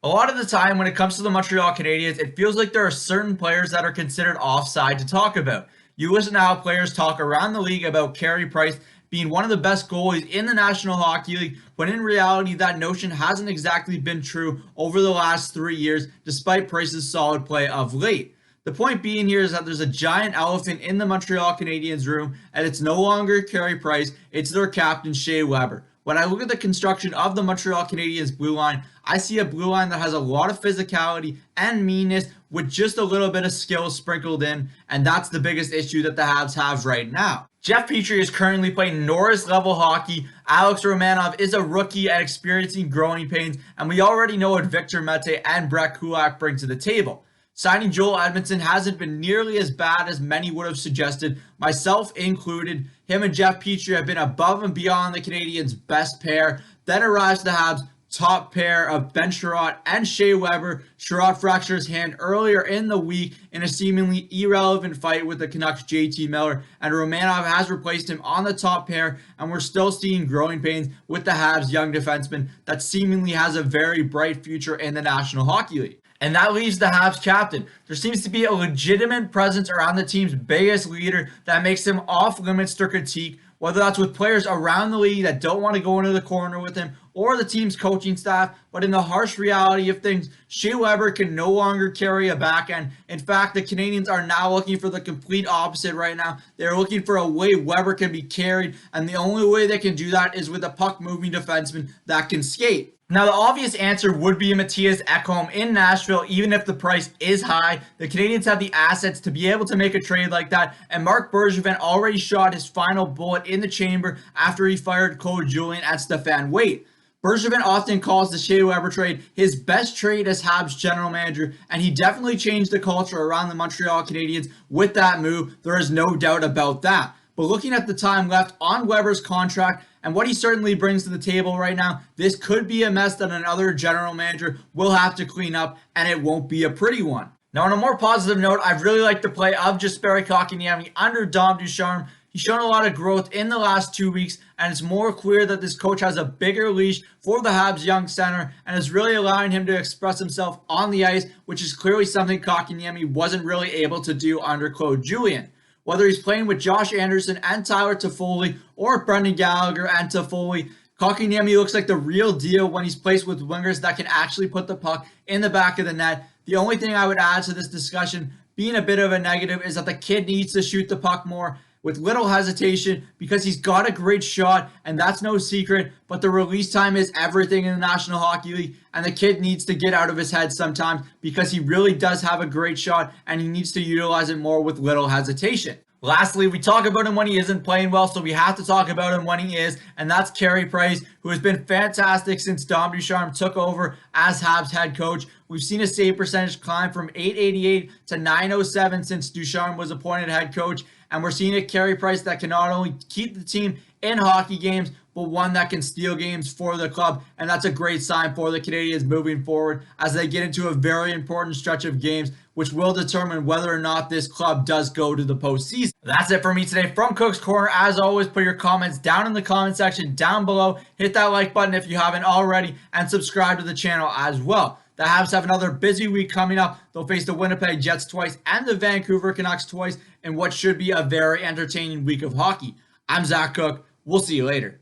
A lot of the time when it comes to the Montreal Canadiens, it feels like there are certain players that are considered offside to talk about. You listen to how players talk around the league about Carey Price being one of the best goalies in the National Hockey League, but in reality, that notion hasn't exactly been true over the last 3 years, despite Price's solid play of late. The point being here is that there's a giant elephant in the Montreal Canadiens room, and it's no longer Carey Price, it's their captain, Shea. When I look at the construction of the Montreal Canadiens blue line, I see a blue line that has a lot of physicality and meanness with just a little bit of skill sprinkled in, and that's the biggest issue that the Habs have right now. Jeff Petrie is currently playing Norris level hockey. Alex Romanov is a rookie and experiencing growing pains, and we already know what Victor Mete and Brett Kulak bring to the table. Signing Joel Edmondson hasn't been nearly as bad as many would have suggested, myself included. Him and Jeff Petrie have been above and beyond the Canadiens' best pair. Then arrives the Habs' top pair of Ben Sherratt and Shea Weber. Sherratt fractured his hand earlier in the week in a seemingly irrelevant fight with the Canucks' JT Miller, and Romanov has replaced him on the top pair, and we're still seeing growing pains with the Habs' young defenseman that seemingly has a very bright future in the National Hockey League. And that leaves the Habs captain. There seems to be a legitimate presence around the team's biggest leader that makes him off limits to critique, whether that's with players around the league that don't want to go into the corner with him or the team's coaching staff. But in the harsh reality of things, Shea Weber can no longer carry a backhand. In fact, the Canadiens are now looking for the complete opposite right now. They're looking for a way Weber can be carried, and the only way they can do that is with a puck-moving defenseman that can skate. Now, the obvious answer would be Matthias Ekholm in Nashville, even if the price is high. The Canadiens have the assets to be able to make a trade like that, and Marc Bergevin already shot his final bullet in the chamber after he fired Claude Julien and Stéphane Waite. Bergevin often calls the Shea Weber trade his best trade as Habs general manager, and he definitely changed the culture around the Montreal Canadiens with that move. There is no doubt about that. But looking at the time left on Weber's contract and what he certainly brings to the table right now, this could be a mess that another general manager will have to clean up, and it won't be a pretty one. Now, on a more positive note, I've really liked the play of Jesperi Kotkaniemi under Dom Ducharme. He's shown a lot of growth in the last 2 weeks, and it's more clear that this coach has a bigger leash for the Habs' young center and is really allowing him to express himself on the ice, which is clearly something Kotkaniemi wasn't really able to do under Claude Julien. Whether he's playing with Josh Anderson and Tyler Toffoli or Brendan Gallagher and Toffoli, Kotkaniemi looks like the real deal when he's placed with wingers that can actually put the puck in the back of the net. The only thing I would add to this discussion, being a bit of a negative, is that the kid needs to shoot the puck more with little hesitation because he's got a great shot, and that's no secret, but the release time is everything in the National Hockey League, and the kid needs to get out of his head sometimes because he really does have a great shot, and he needs to utilize it more with little hesitation. Lastly, we talk about him when he isn't playing well, so we have to talk about him when he is, and that's Carey Price, who has been fantastic since Dom Ducharme took over as Habs head coach. We've seen a save percentage climb from .888 to .907 since Ducharme was appointed head coach, and we're seeing a Carey Price that can not only keep the team in hockey games, but one that can steal games for the club, and that's a great sign for the Canadiens moving forward as they get into a very important stretch of games, which will determine whether or not this club does go to the postseason. That's it for me today from Cook's Corner. As always, put your comments down in the comment section down below. Hit that like button if you haven't already, and subscribe to the channel as well. The Habs have another busy week coming up. They'll face the Winnipeg Jets twice and the Vancouver Canucks twice in what should be a very entertaining week of hockey. I'm Zach Cook. We'll see you later.